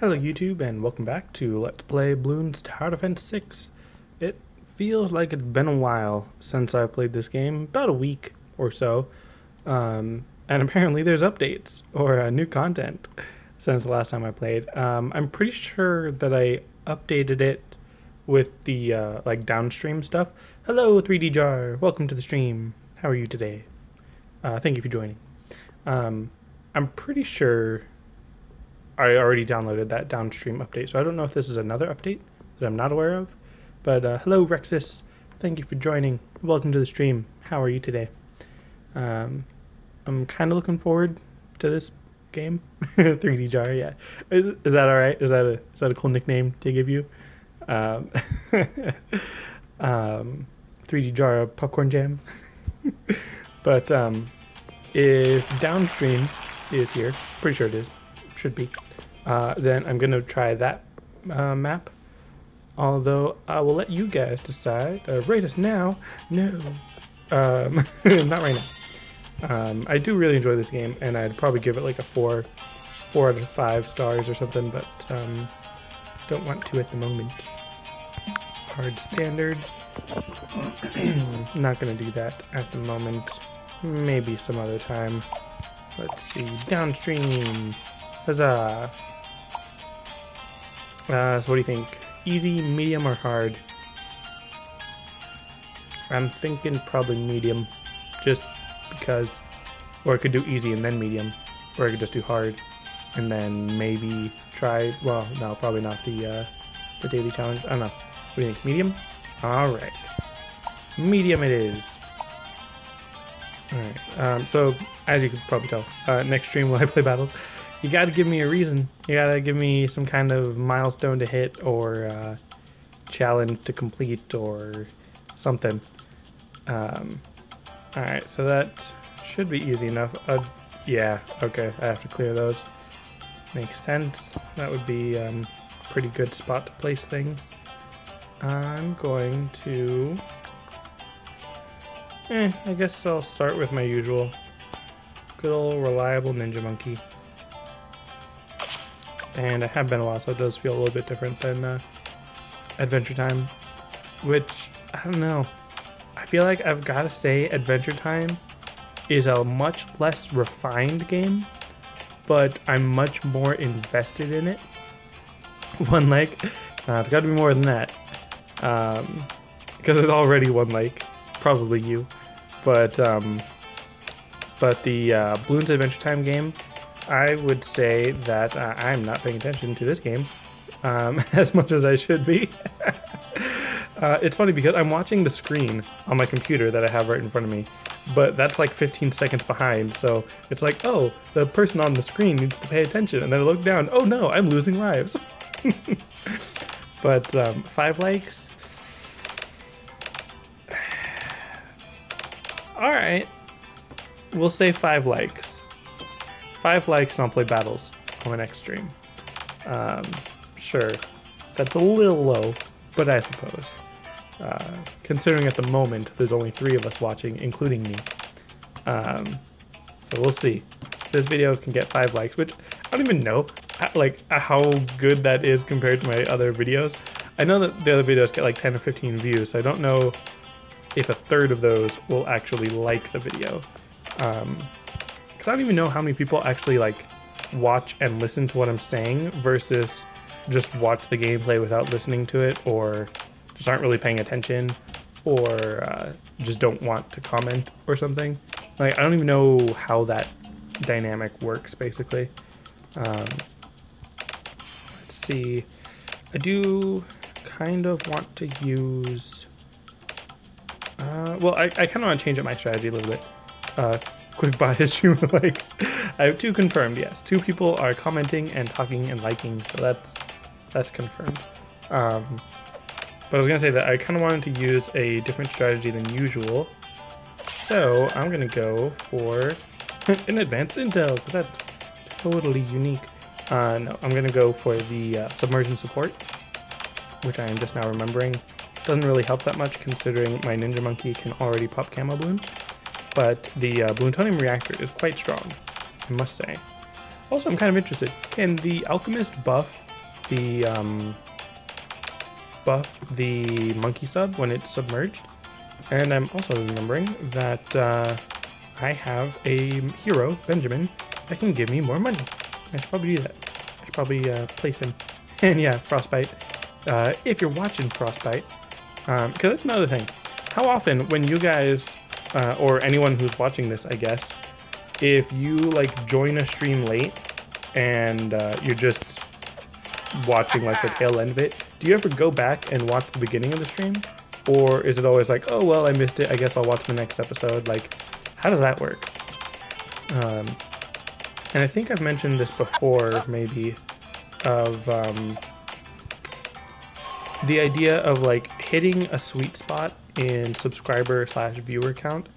Hello YouTube and welcome back to Let's Play Bloons TD6. It feels like it's been a while since I played this game, about a week or so, and apparently there's updates or new content since the last time I played. I'm pretty sure that I updated it with the like downstream stuff. Hello 3D Jar, welcome to the stream. How are you today? Thank you for joining. I'm pretty sure I already downloaded that downstream update, so I don't know if this is another update that I'm not aware of. But hello Rexus, thank you for joining. Welcome to the stream. How are you today? I'm kind of looking forward to this game. 3D Jar, yeah. Is that all right? Is that a cool nickname to give you? 3D Jar Popcorn Jam. But if downstream is here, pretty sure it is, should be. Then I'm going to try that map. Although I will let you guys decide. Rate us now. No. Not right now. I do really enjoy this game, and I'd probably give it like a 4 out of 5 stars or something, but don't want to at the moment. Hard standard. Not going to do that at the moment. Maybe some other time. Let's see. Downstream. Huzzah. So what do you think? Easy, medium, or hard? I'm thinking probably medium, just because, or I could do easy and then medium, or I could just do hard, and then maybe try, well, no, probably not the daily challenge. I don't know. What do you think? Medium? Alright. Medium it is. Alright, so, as you could probably tell, next stream while I play battles, you gotta give me a reason. You gotta give me some kind of milestone to hit, or challenge to complete, or something. Alright, so that should be easy enough. Yeah, okay, I have to clear those. Makes sense. That would be a pretty good spot to place things. I'm going to... I guess I'll start with my usual. Good old reliable Ninja Monkey. And it have been a while, so it does feel a little bit different than Adventure Time. Which, I don't know. I feel like I've got to say Adventure Time is a much less refined game, but I'm much more invested in it. One like, it's got to be more than that. Because it's already one like, probably you. But the Bloons Adventure Time game, I would say that I'm not paying attention to this game as much as I should be. It's funny because I'm watching the screen on my computer that I have right in front of me, but that's like 15 seconds behind, so it's like, oh, the person on the screen needs to pay attention, and then I look down, oh no, I'm losing lives. But 5 likes? Alright, we'll say 5 likes. 5 likes and I'll play battles on my next stream. Sure, that's a little low, but I suppose. Considering at the moment there's only 3 of us watching, including me. So we'll see. This video can get 5 likes, which I don't even know how good that is compared to my other videos. I know that the other videos get like 10 or 15 views, so I don't know if a third of those will actually like the video. Because I don't even know how many people actually like watch and listen to what I'm saying versus just watch the gameplay without listening to it, or just aren't really paying attention, or just don't want to comment or something. Like, I don't even know how that dynamic works, basically. Let's see. I do kind of want to use... well, I kind of want to change up my strategy a little bit. Quick bias stream likes. I have 2 confirmed, yes. 2 people are commenting and talking and liking, so that's confirmed. But I was going to say that I kind of wanted to use a different strategy than usual. So I'm going to go for an advanced intel, because that's totally unique. No, I'm going to go for the submersion support, which I am just now remembering. Doesn't really help that much considering my Ninja Monkey can already pop camo balloons. But the Bloons is quite strong, I must say. Also, I'm kind of interested. Can the Alchemist buff the monkey sub when it's submerged. And I'm also remembering that I have a hero, Benjamin, that can give me more money. I should probably do that. I should probably place him. And yeah, Frostbite. If you're watching Frostbite, because that's another thing. How often when you guys, or anyone who's watching this, I guess, if you like join a stream late and you're just watching like the tail end of it, do you ever go back and watch the beginning of the stream? Or is it always like, oh, well, I missed it, I guess I'll watch the next episode? Like, how does that work? And I think I've mentioned this before, maybe, of the idea of like hitting a sweet spot in subscriber/viewer count,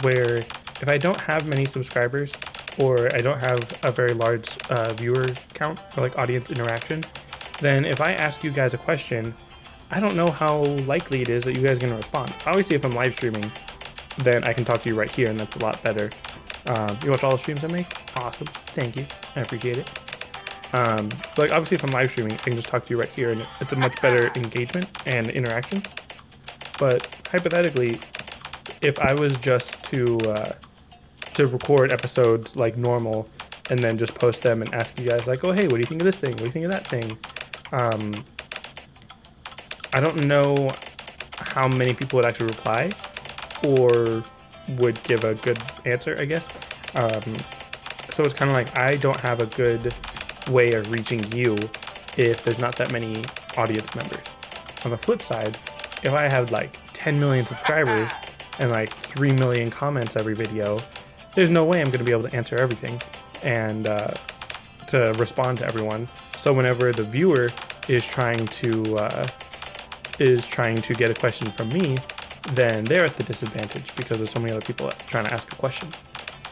where if I don't have many subscribers or I don't have a very large viewer count or like audience interaction, then if I ask you guys a question, I don't know how likely it is that you guys are going to respond. Obviously, if I'm live streaming, then I can talk to you right here, and that's a lot better. You watch all the streams I make? Awesome. Thank you. I appreciate it. But like, obviously, if I'm live streaming, I can just talk to you right here, and it's a much better engagement and interaction. But hypothetically, if I was just to record episodes like normal, and then just post them and ask you guys like, oh, hey, what do you think of this thing? What do you think of that thing? I don't know how many people would actually reply or would give a good answer, I guess. So it's kind of like I don't have a good way of reaching you if there's not that many audience members. On the flip side, if I had like 10 million subscribers and like 3 million comments every video, there's no way I'm going to be able to answer everything and to respond to everyone. So whenever the viewer is trying to get a question from me, then they're at the disadvantage because there's so many other people trying to ask a question.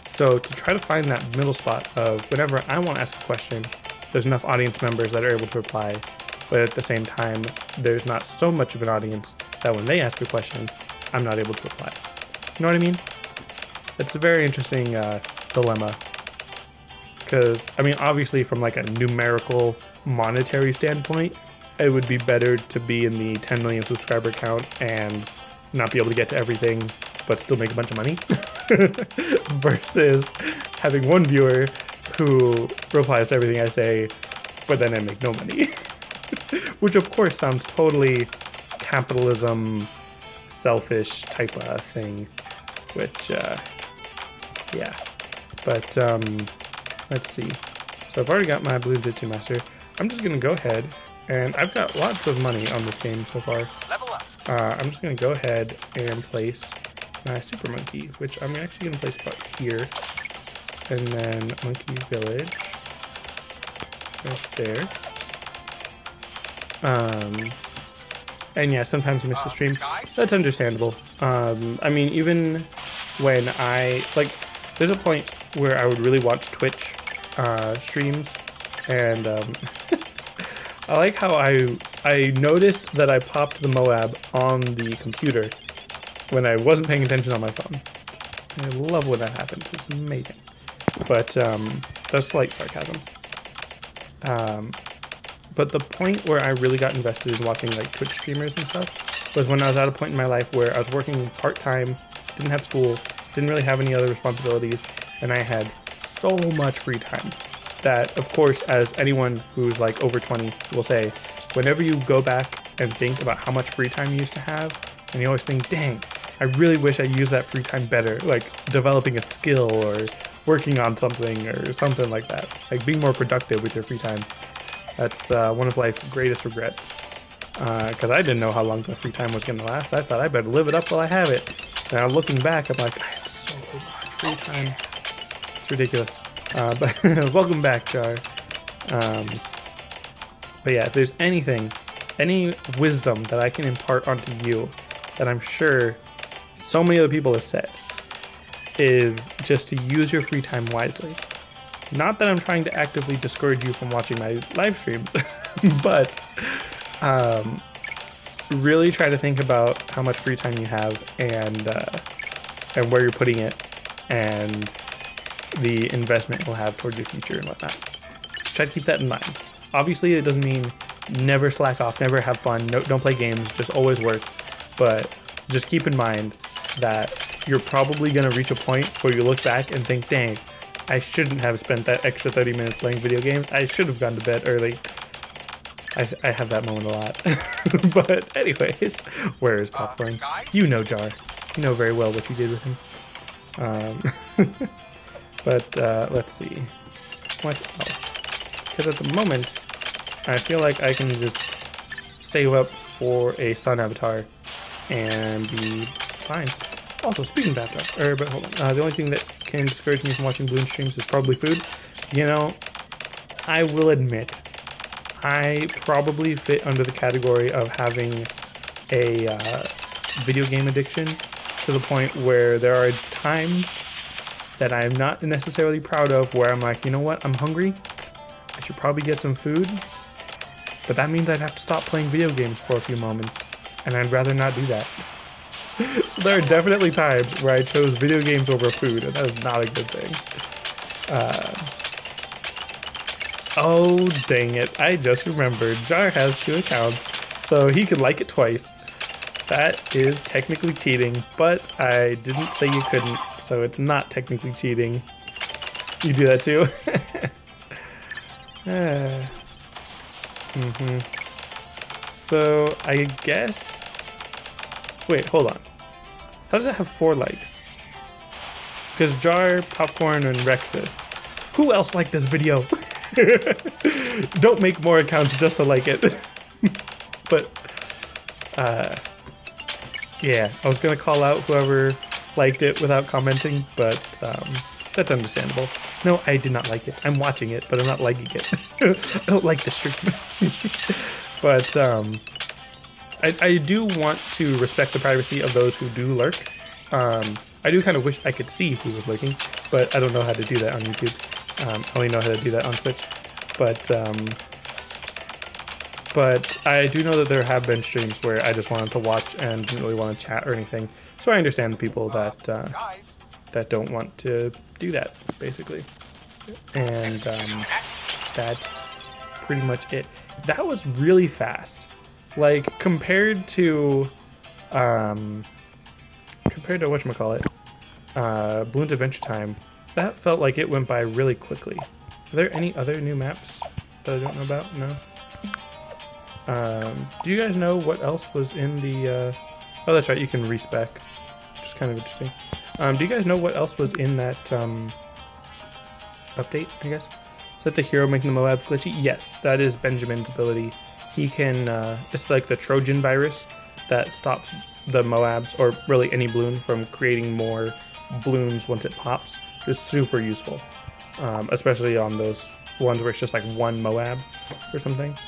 So to try to find that middle spot of whenever I want to ask a question, there's enough audience members that are able to reply, but at the same time, there's not so much of an audience that when they ask a question, I'm not able to reply. You know what I mean? It's a very interesting dilemma. Because, I mean, obviously from like a numerical, monetary standpoint, it would be better to be in the 10 million subscriber count and not be able to get to everything, but still make a bunch of money, versus having one viewer who replies to everything I say, but then I make no money. Which of course sounds totally capitalism, selfish type of thing, which, yeah. But, let's see. So I've already got my Bloons TD master. I'm just going to go ahead, and I've got lots of money on this game so far. I'm just going to go ahead and place my Super Monkey, which I'm actually going to place about here. And then Monkey Village right there. And yeah, sometimes you miss the stream. That's understandable. I mean, even when there's a point where I would really watch Twitch streams, and I like how I noticed that I popped the Moab on the computer when I wasn't paying attention on my phone. I love when that happens. It's amazing. But that's slight sarcasm. But the point where I really got invested in watching like Twitch streamers and stuff was when I was at a point in my life where I was working part-time, didn't have school, didn't really have any other responsibilities, and I had so much free time that, of course, as anyone who's like over 20 will say, whenever you go back and think about how much free time you used to have, and you always think, dang, I really wish I used that free time better, like developing a skill or working on something or something like that, like being more productive with your free time. That's one of life's greatest regrets, because I didn't know how long the free time was going to last. I thought I better live it up while I have it. Now looking back, I'm like, I had so much free time. It's ridiculous. But welcome back, Jar. But yeah, if there's anything, any wisdom that I can impart onto you that I'm sure so many other people have said, is just to use your free time wisely. Not that I'm trying to actively discourage you from watching my live streams, but really try to think about how much free time you have and where you're putting it and the investment you'll have towards your future and whatnot. Just try to keep that in mind. Obviously, it doesn't mean never slack off, never have fun, no, don't play games, just always work. But just keep in mind that you're probably going to reach a point where you look back and think, dang, I shouldn't have spent that extra 30 minutes playing video games. I should have gone to bed early. I have that moment a lot. But anyways, where is Popcorn? You know Jar. You know very well what you did with him. But let's see. What else? Because at the moment, I feel like I can just save up for a sun avatar and be fine. Also, speaking of avatar, but hold on. The only thing that can discourage me from watching Bloons streams is probably food. You know, I will admit, I probably fit under the category of having a video game addiction to the point where there are times that I'm not necessarily proud of where I'm like, you know what, I'm hungry. I should probably get some food. But that means I'd have to stop playing video games for a few moments. And I'd rather not do that. So there are definitely times where I chose video games over food, and that is not a good thing. Oh, dang it. I just remembered. Jar has 2 accounts, so he could like it twice. That is technically cheating, but I didn't say you couldn't, so it's not technically cheating. You do that too? So, I guess... Wait, hold on. How does it have 4 likes? Because Jar, Popcorn, and Rexus. Who else liked this video? Don't make more accounts just to like it. But, yeah, I was going to call out whoever liked it without commenting, but that's understandable. No, I did not like it. I'm watching it, but I'm not liking it. I don't like the stream. But, I do want to respect the privacy of those who do lurk. I do kind of wish I could see who was lurking, but I don't know how to do that on YouTube. I only know how to do that on Twitch. But I do know that there have been streams where I just wanted to watch and didn't really want to chat or anything. So I understand the people that that don't want to do that, basically. And that's pretty much it. That was really fast. Like, compared to whatchamacallit, Bloons Adventure Time, that felt like it went by really quickly. Are there any other new maps that I don't know about? No? Do you guys know what else was in the, oh, that's right, you can respec, which is kind of interesting. Do you guys know what else was in that, update, I guess? Is that the hero making the Moabs glitchy? Yes, that is Benjamin's ability. He can, it's like the Trojan virus that stops the Moabs, or really any Bloon, from creating more Bloons once it pops. It's super useful, especially on those ones where it's just like one Moab or something.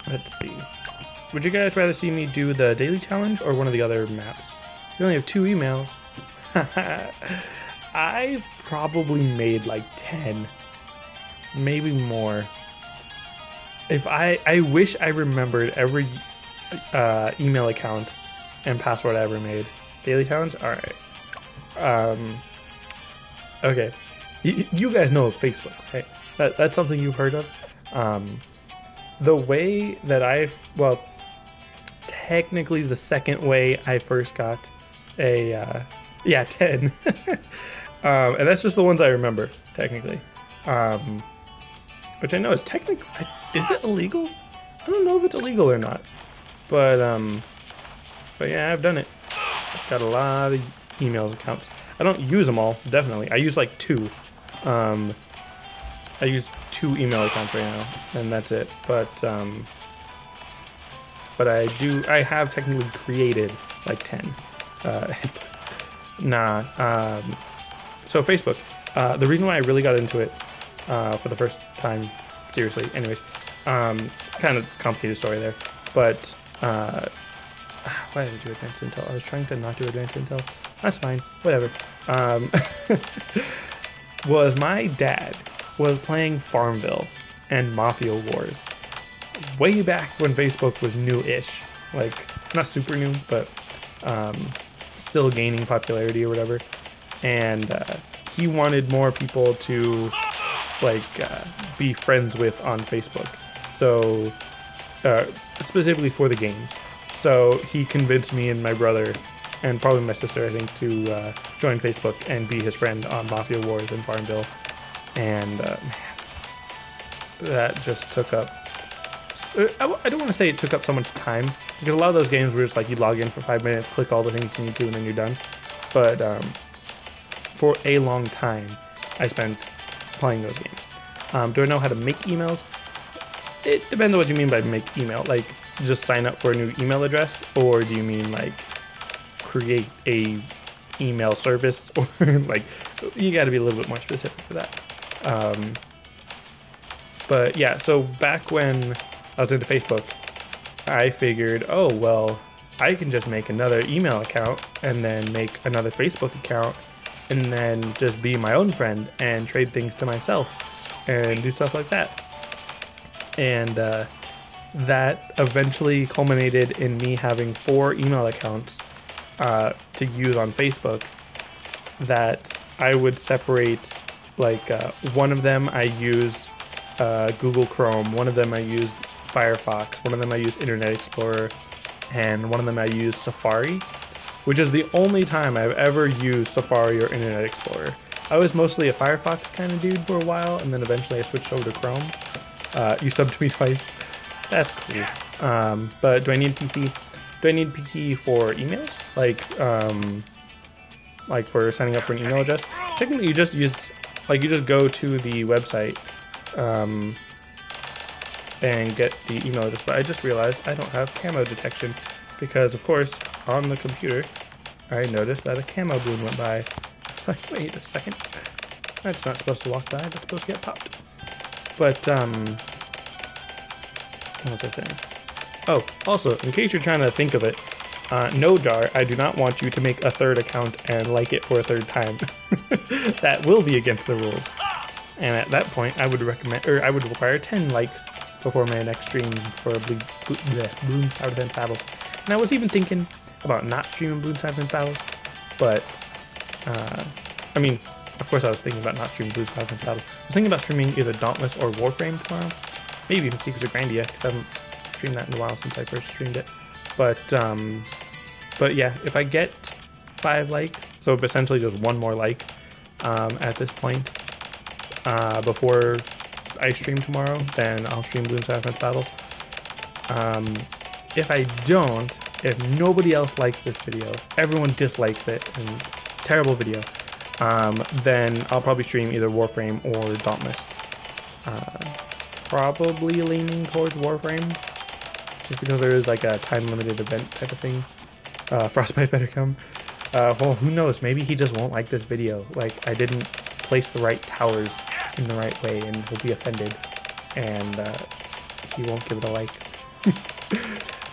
Let's see. Would you guys rather see me do the daily challenge or one of the other maps? We only have 2 emails. I've probably made like 10, maybe more. If I wish I remembered every email account and password I ever made. Daily challenge? Alright. Okay. You guys know Facebook, right? That's something you've heard of. The way that well, technically the second way I first got a, yeah, 10. And that's just the ones I remember, technically. Which I know is technically, is it illegal? I don't know if it's illegal or not. But yeah, I've done it. I've got a lot of email accounts. I don't use them all, definitely. I use like 2. I use 2 email accounts right now, and that's it. But I have technically created like 10. So Facebook, the reason why I really got into it for the first time, seriously, anyways, kind of complicated story there, but why did I do advanced intel? I was trying to not do advanced intel. That's fine, whatever. Was my dad was playing Farmville and Mafia Wars way back when Facebook was new-ish, like not super new, but still gaining popularity or whatever. And he wanted more people to like be friends with on Facebook. So specifically for the games. So he convinced me and my brother, and probably my sister, I think, to join Facebook and be his friend on Mafia Wars in Farmville. And man, that just took up. I don't want to say it took up so much time, because a lot of those games were just like you log in for 5 minutes, click all the things you need to, and then you're done. But for a long time, I spent playing those games. Do I know how to make emails? It depends on what you mean by make email. Like, just sign up for a new email address, or do you mean like create a email service, or like you got to be a little bit more specific for that. But yeah, so back when I was into Facebook, I figured, oh well, I can just make another email account and then make another Facebook account and then just be my own friend and trade things to myself and do stuff like that. And that eventually culminated in me having 4 email accounts to use on Facebook that I would separate. Like one of them I used Google Chrome, one of them I used Firefox, one of them I used Internet Explorer, and one of them I used Safari, which is the only time I've ever used Safari or Internet Explorer. I was mostly a Firefox kind of dude for a while, and then eventually I switched over to Chrome. You subbed to me twice. That's cool. But do I need a PC? Do I need a PC for emails? Like for signing up for an email address? Technically, you just use, like, you just go to the website and get the email address. But I just realized I don't have camo detection because, of course, on the computer, I noticed that a camo balloon went by. It's like, wait a second. That's not supposed to walk by. That's supposed to get popped. But, what was I saying? Oh, also, in case you're trying to think of it, no jar, I do not want you to make a third account and like it for a third time. That will be against the rules. And at that point, I would recommend, or I would require 10 likes before my next stream for Bloons Tower Defense battles. And I was even thinking about not streaming Bloons Tower Defense battles, but I mean, of course I was thinking about not streaming Bloons Tower Defense battles. I was thinking about streaming either Dauntless or Warframe tomorrow. Maybe even Secrets of Grandia, because I haven't streamed that in a while since I first streamed it. But yeah, if I get 5 likes, so essentially just 1 more like at this point before I stream tomorrow, then I'll stream Bloons Tower Defense battles. If I don't, if nobody else likes this video, everyone dislikes it, and it's a terrible video, then I'll probably stream either Warframe or Dauntless. Probably leaning towards Warframe, just because there is like a time-limited event type of thing. Frostbite better come. Well, who knows? Maybe he just won't like this video. Like, I didn't place the right towers in the right way, and he'll be offended, and he won't give it a like.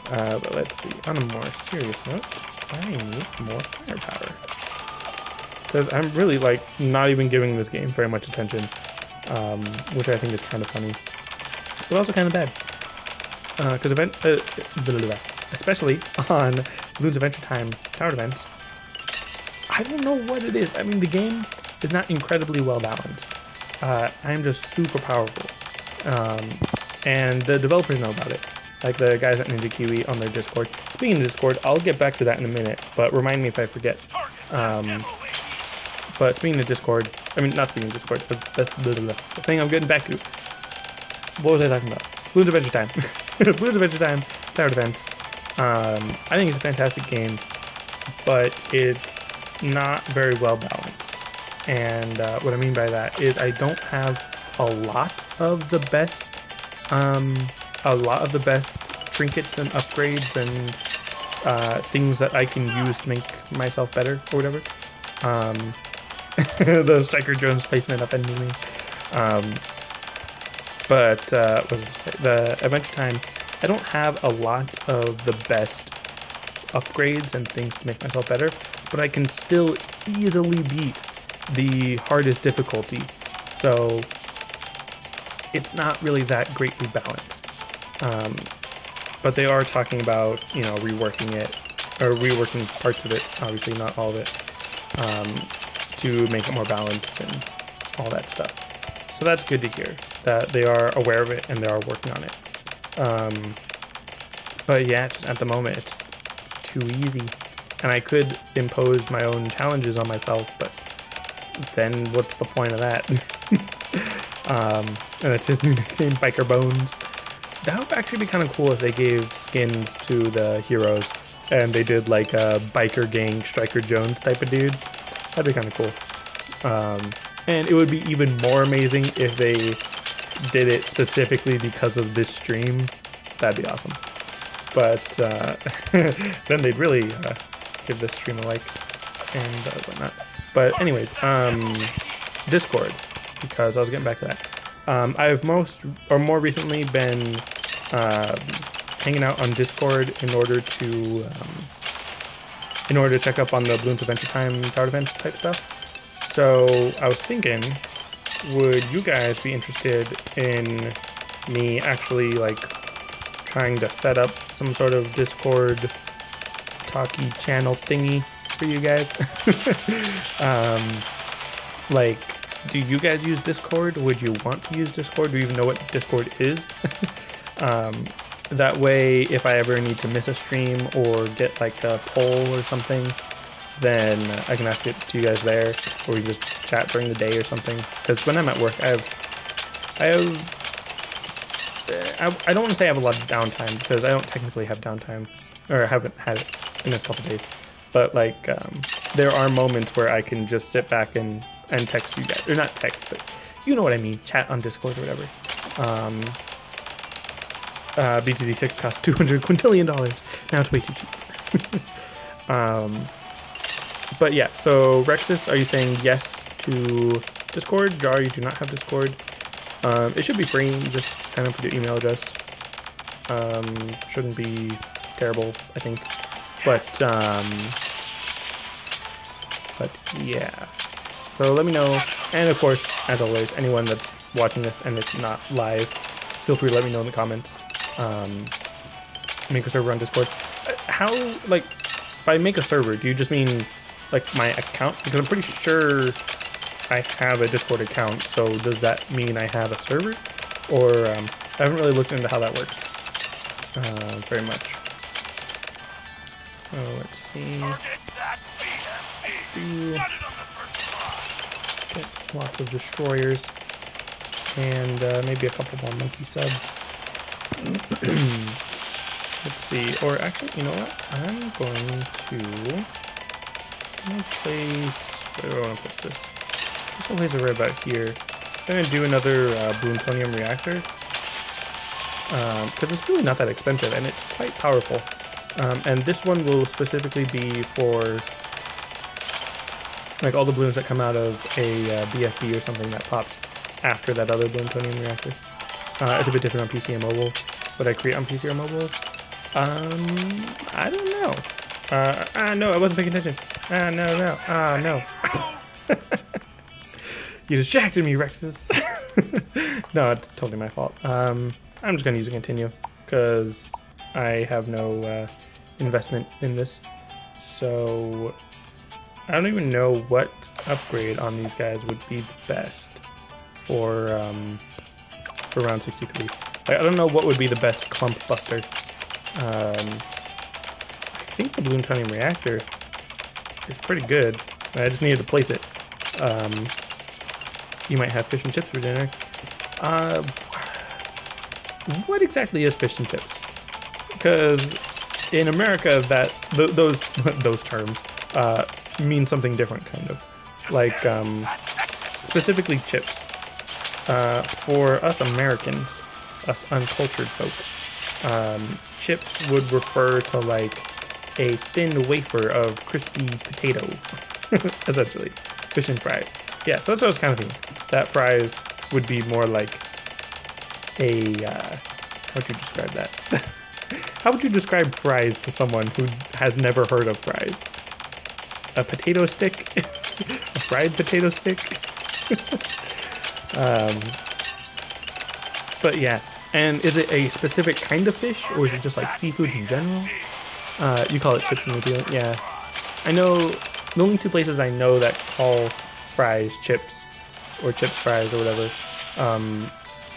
But let's see. On a more serious note, I need more firepower, because I'm really like not even giving this game very much attention, which I think is kind of funny, but also kind of bad. Because especially on Bloons Adventure Time Tower Defense, I don't know what it is. I mean, the game is not incredibly well balanced. I'm just super powerful, and the developers know about it. Like the guys at Ninja Kiwi on their Discord. Speaking of Discord, I'll get back to that in a minute, but remind me if I forget. But speaking of Discord, I mean, not speaking of Discord, the thing I'm getting back to. What was I talking about? Bloons Adventure Time. Bloons Adventure Time Tower Defense. I think it's a fantastic game, but it's not very well balanced. And what I mean by that is I don't have a lot of the best trinkets and upgrades and things that I can use to make myself better or whatever. The Striker Jones placement offended me. But the Adventure Time, I don't have a lot of the best upgrades and things to make myself better, but I can still easily beat the hardest difficulty. So it's not really that greatly balanced. But they are talking about, you know, reworking it, or reworking parts of it, obviously not all of it, to make it more balanced and all that stuff. So that's good to hear that they are aware of it and they are working on it. But yeah, just at the moment it's too easy, and I could impose my own challenges on myself, but then what's the point of that? And that's his new nickname, Biker Bones. That would actually be kind of cool if they gave skins to the heroes and they did like a biker gang Striker Jones type of dude. That'd be kind of cool. And it would be even more amazing if they did it specifically because of this stream. That'd be awesome. But then they'd really give this stream a like and whatnot. But anyways, Discord, because I was getting back to that. I've more recently been hanging out on Discord in order to check up on the Bloons Adventure Time tower defense type stuff. So I was thinking, would you guys be interested in me actually like trying to set up some sort of Discord talkie channel thingy for you guys? Like, do you guys use Discord? Would you want to use Discord? Do you even know what Discord is? That way, if I ever need to miss a stream or get like a poll or something, then I can ask it to you guys there, or we can just chat during the day or something. Because when I'm at work, I don't want to say I have a lot of downtime, because I don't technically have downtime, or I haven't had it in a couple days. But like, there are moments where I can just sit back and text you guys, or not text, but you know what I mean, chat on Discord or whatever. BTD6 costs $200 quintillion. Now it's way too cheap. But yeah, so Rexus, are you saying yes to Discord? Jar, you do not have Discord. It should be free, just kind of put your email address. Shouldn't be terrible, I think. But yeah. So let me know. And of course, as always, anyone that's watching this and it's not live, feel free to let me know in the comments. Make a server on Discord. How, like, by make a server, do you just mean like my account? Because I'm pretty sure I have a Discord account, so does that mean I have a server? Or I haven't really looked into how that works very much. So let's see. Get lots of destroyers and maybe a couple more monkey subs. Let's see. Or actually, you know what? I'm going to place. Where do I want to put this? This one plays right about here. I'm going to do another Bloons reactor. Because it's really not that expensive and it's quite powerful. And this one will specifically be for like all the balloons that come out of a BFB or something that pops after that other Bloons reactor. It's a bit different on PC and mobile. What I create on PC or mobile? I don't know. No, I wasn't paying attention. No. You distracted me, Rexus. No, it's totally my fault. I'm just gonna use a continue because I have no investment in this. So I don't even know what upgrade on these guys would be the best for round 63. Like, I don't know what would be the best clump buster. I think the Bloons reactor is pretty good. I just needed to place it. You might have fish and chips for dinner. What exactly is fish and chips? Because in America, those terms mean something different, kind of. Like specifically chips. For us Americans, us uncultured folk, chips would refer to like a thin wafer of crispy potato, essentially. Fish and fries. Yeah, so that's what I was kind of thinking. That fries would be more like a, how would you describe that? How would you describe fries to someone who has never heard of fries? A potato stick? A fried potato stick? But yeah, and is it a specific kind of fish, or is it just like seafood in general? You call it chips in New Zealand? Yeah. I know, the only two places I know that call fries chips, or chips fries or whatever,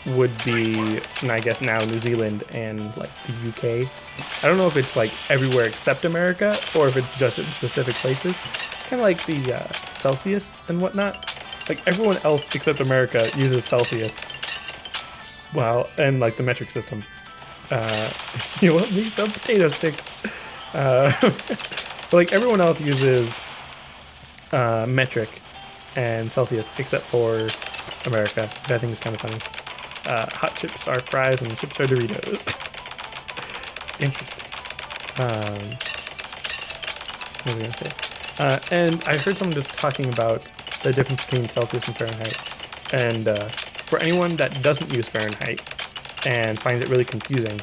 would be, and I guess now New Zealand and like the UK. I don't know if it's like everywhere except America or if it's just in specific places. Kind of like the Celsius and whatnot. Like everyone else except America uses Celsius. Wow, and like the metric system. You want me some potato sticks? But like everyone else uses metric and Celsius except for America, which I think is kind of funny. Hot chips are fries and chips are Doritos. Interesting. What was I gonna say? And I heard someone just talking about the difference between Celsius and Fahrenheit. And for anyone that doesn't use Fahrenheit and finds it really confusing,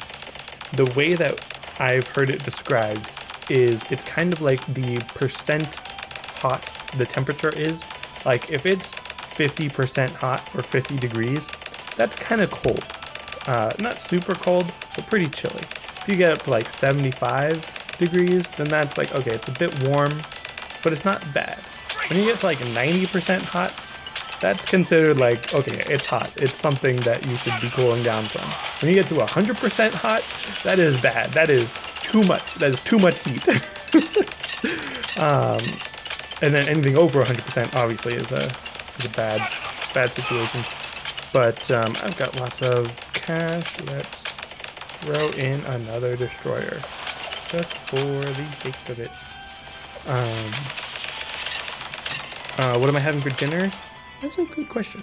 the way that I've heard it described is it's kind of like the percent hot the temperature is. Like if it's 50% hot or 50 degrees, that's kind of cold. Not super cold, but pretty chilly. If you get up to like 75 degrees, then that's like, okay, it's a bit warm, but it's not bad. When you get to like 90% hot, that's considered like, okay, it's hot. It's something that you should be cooling down from. When you get to 100% hot, that is bad. That is too much. That is too much heat. And then anything over 100% obviously is a bad situation. But I've got lots of cash. Let's throw in another destroyer just for the sake of it. What am I having for dinner? That's a good question.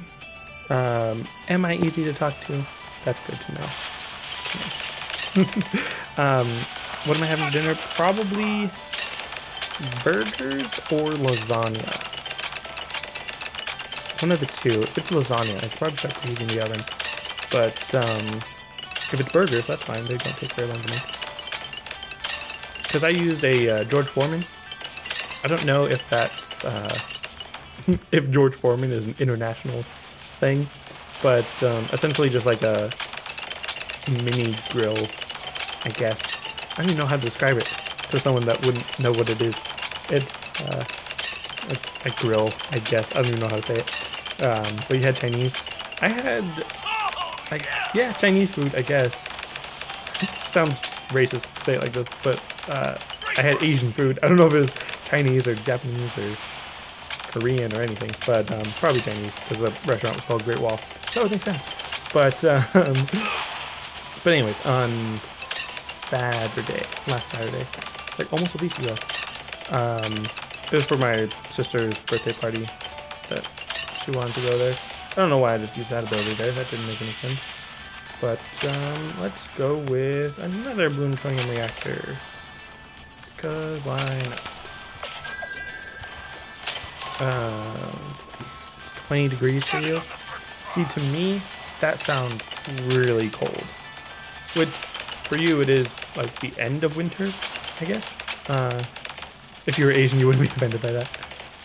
Am I easy to talk to? That's good to know. What am I having for dinner? Probably burgers or lasagna. One of the two. If it's lasagna, I probably start cooking in the oven. But if it's burgers, that's fine. They don't take very long to make. Because I use a George Foreman. I don't know if that's if George Foreman is an international thing, but essentially just like a mini grill, I guess. I don't even know how to describe it to someone that wouldn't know what it is. It's a grill, I guess. I don't even know how to say it. But you had Chinese. I had, yeah, Chinese food, I guess. Sounds racist to say it like this, but I had Asian food. I don't know if it was Chinese or Japanese or Korean or anything, but probably Chinese because the restaurant was called Great Wall, so it makes sense. But anyways, on last Saturday, like almost a week ago, it was for my sister's birthday party that she wanted to go there. I don't know why I just used that ability there. That didn't make any sense. But let's go with another plutonium reactor. Because why not? It's 20 degrees for you. See, to me, that sounds really cold. Which, for you, it is like the end of winter, I guess. If you were Asian, you wouldn't be offended by that.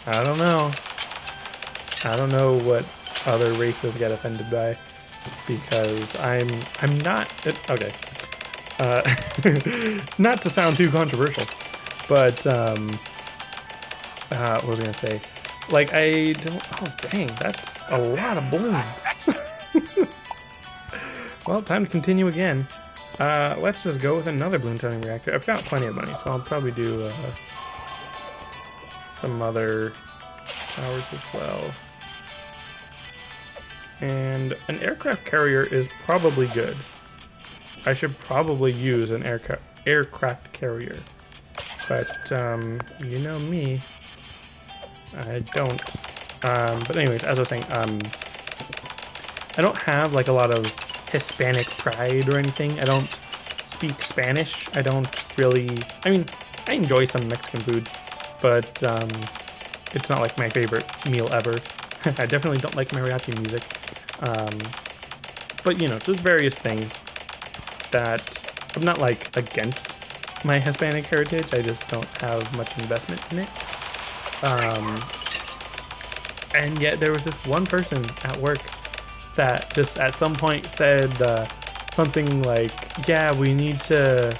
I don't know. I don't know what other races get offended by, because I'm not okay. Not to sound too controversial, but what was I gonna say? Like I don't. Oh dang, that's a lot of balloons. Well, time to continue again. Let's just go with another plutonium reactor. I've got plenty of money, so I'll probably do some other towers as well. And an aircraft carrier is probably good. I should probably use an aircraft carrier. But, you know me, I don't. But anyways, as I was saying, I don't have like a lot of Hispanic pride or anything. I don't speak Spanish. I don't really, I mean, I enjoy some Mexican food, but it's not like my favorite meal ever. I definitely don't like mariachi music. But you know, just various things that I'm not like against my Hispanic heritage. I just don't have much investment in it. And yet there was this one person at work that just at some point said something like, yeah, we need to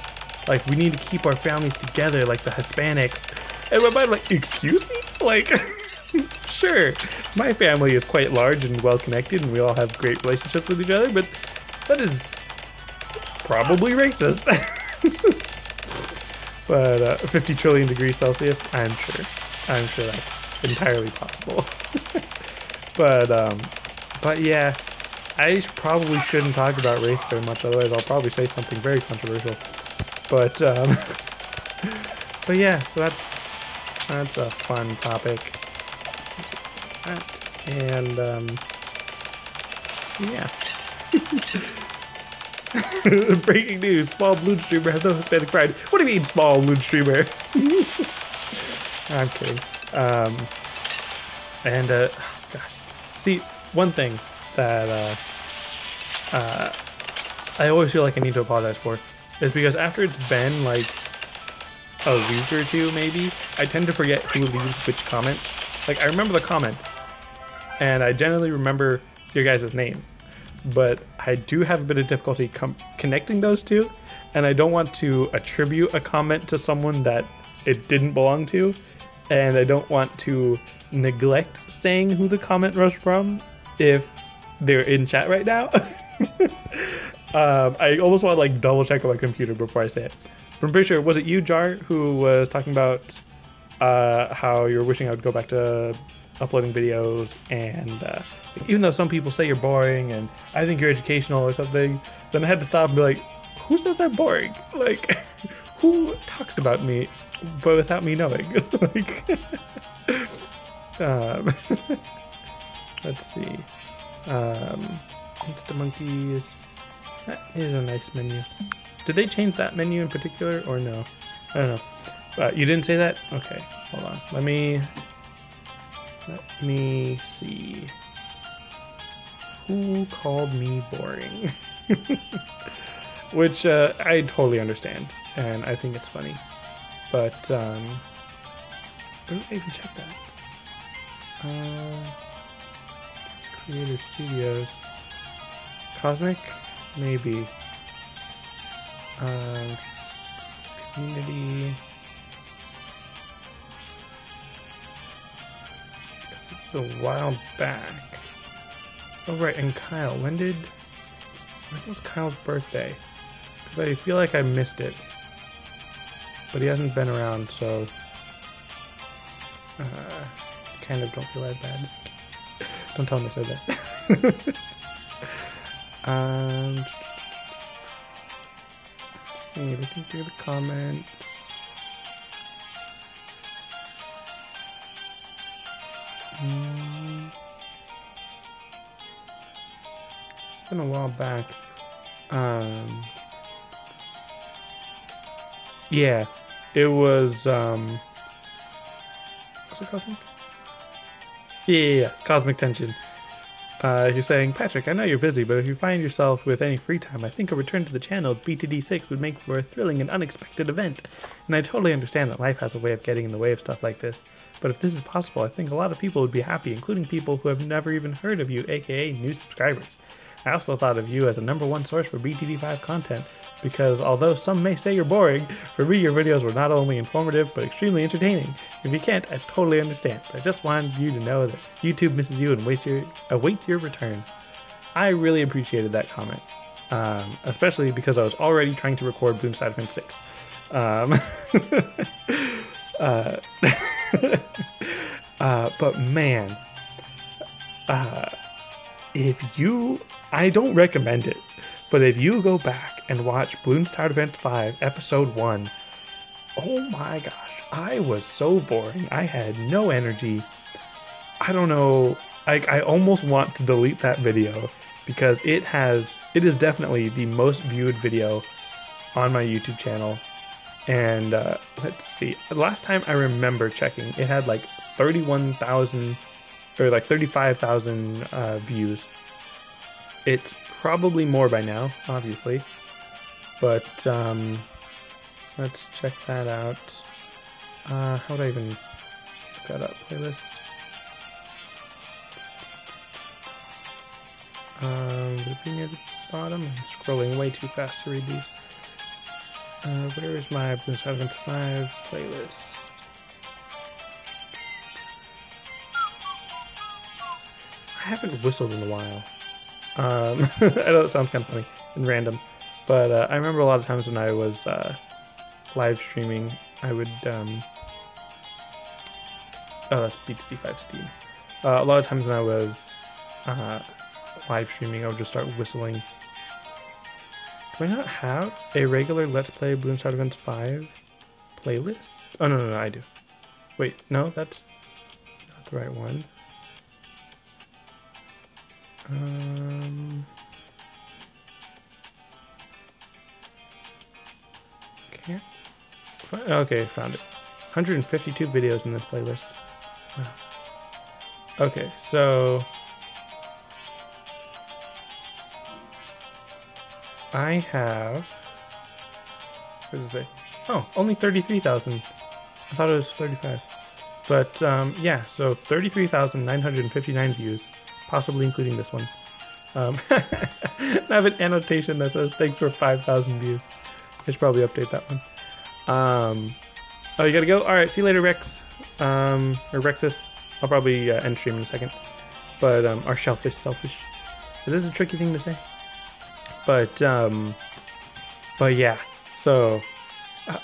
keep our families together like the Hispanics. And my mind like, excuse me? Like, Sure, my family is quite large and well connected, and we all have great relationships with each other, but that is probably racist. But 50 trillion degrees Celsius, I'm sure that's entirely possible. But yeah, I probably shouldn't talk about race very much, otherwise I'll probably say something very controversial. But but yeah, so that's a fun topic. And yeah. Breaking news, small Bloons streamer has no Hispanic pride. What do you mean small Bloons streamer? I'm kidding. Gosh. See, one thing that I always feel like I need to apologize for is because after it's been like a week or two maybe, I tend to forget who leaves which comments. Like, I remember the comment, and I generally remember your guys' names, but I do have a bit of difficulty connecting those two, and I don't want to attribute a comment to someone that it didn't belong to, and I don't want to neglect saying who the comment was from if they're in chat right now. I almost want to like double check on my computer before I say it. But I'm pretty sure, was it you, Jar, who was talking about how you're wishing I would go back to uploading videos, and even though some people say you're boring and I think you're educational or something, then I had to stop and be like, who says I'm boring? Like, who talks about me but without me knowing? Like, let's see. Insta Monkeys. That is a nice menu. Did they change that menu in particular or no? I don't know. You didn't say that? Okay, hold on. Let me see. Who called me boring? Which I totally understand, and I think it's funny. But where did I even check that? It's Creator Studios. Cosmic? Maybe. Community. It's a while back. Oh right, and Kyle. When was Kyle's birthday? Because I feel like I missed it. But he hasn't been around, so kind of don't feel as bad. Don't tell him I said that. Let's see, looking through the comments. It's been a while back. Yeah, it was, was it Cosmic? Yeah, Cosmic Tension. You're saying, Patrick, I know you're busy, but if you find yourself with any free time, I think a return to the channel of BTD6 would make for a thrilling and unexpected event. And I totally understand that life has a way of getting in the way of stuff like this. But if this is possible, I think a lot of people would be happy, including people who have never even heard of you, aka new subscribers. I also thought of you as a #1 source for BTD5 content, because although some may say you're boring, for me your videos were not only informative, but extremely entertaining. If you can't, I totally understand, but I just wanted you to know that YouTube misses you and awaits your return. I really appreciated that comment, especially because I was already trying to record Bloons TD 6. But man, I don't recommend it, but if you go back and watch Bloons TD 5 episode 1, oh my gosh, I was so boring. I had no energy. I don't know. I almost want to delete that video because it is definitely the most viewed video on my YouTube channel. And let's see, last time I remember checking, it had like 31,000 or like 35,000 views. It's probably more by now, obviously, but let's check that out. How would I even look that up? Playlists. Would it be near the bottom? I'm scrolling way too fast to read these. Where is my Bloons TD 5 playlist? haven't whistled in a while. I know it sounds kind of funny and random, but I remember a lot of times when I was live streaming, I would oh, that's BTD6 Steam. A lot of times when I was live streaming, I would just start whistling. Do I not have a regular Let's Play Bloons TD 5 playlist? Oh, no, I do. Wait, no, that's not the right one. Can't. Okay, found it. 152 videos in this playlist. Wow. Okay, so I have. What does it say? Oh, only 33,000. I thought it was 35. But yeah, so 33,959 views, possibly including this one. I have an annotation that says thanks for 5,000 views. I should probably update that one. Oh, you gotta go? Alright, see you later, Rex. Or Rexus. I'll probably end stream in a second. But, our shellfish selfish. It is a tricky thing to say. But yeah. So,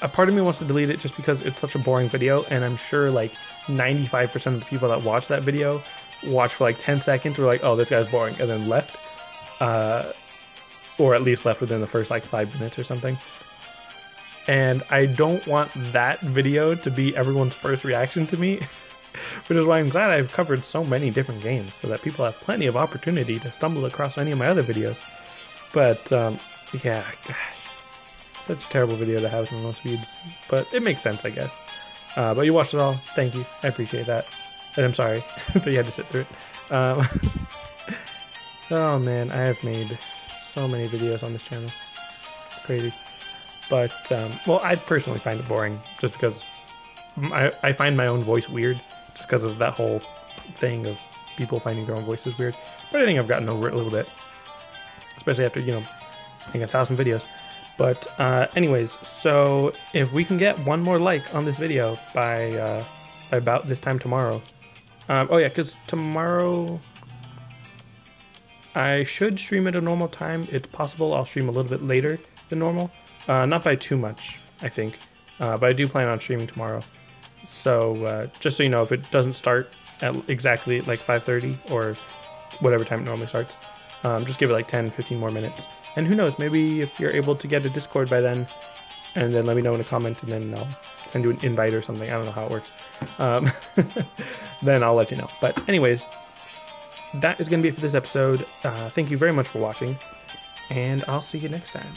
a part of me wants to delete it just because it's such a boring video, and I'm sure like 95% of the people that watch that video watched for like 10 seconds, were like, oh, this guy's boring, and then left. Or at least left within the first like 5 minutes or something. And I don't want that video to be everyone's first reaction to me, which is why I'm glad I've covered so many different games, so that people have plenty of opportunity to stumble across any of my other videos. But yeah, gosh, such a terrible video to have in the most viewed, but it makes sense, I guess. But you watched it all. Thank you. I appreciate that. And I'm sorry that you had to sit through it. Oh man, I have made so many videos on this channel. It's crazy. But, well, I personally find it boring just because I find my own voice weird, just because of that whole thing of people finding their own voices weird. But I think I've gotten over it a little bit, especially after, you know, making 1,000 videos. But anyways, so if we can get one more like on this video by about this time tomorrow. Oh yeah, because tomorrow I should stream at a normal time. It's possible I'll stream a little bit later than normal. Not by too much, I think. But I do plan on streaming tomorrow. So just so you know, if it doesn't start at exactly like 5:30 or whatever time it normally starts, just give it like 10-15 more minutes. And who knows, maybe if you're able to get a Discord by then, and then let me know in a comment, and then I'll send you an invite or something. I don't know how it works. Then I'll let you know. But anyways, that is going to be it for this episode. Thank you very much for watching, and I'll see you next time.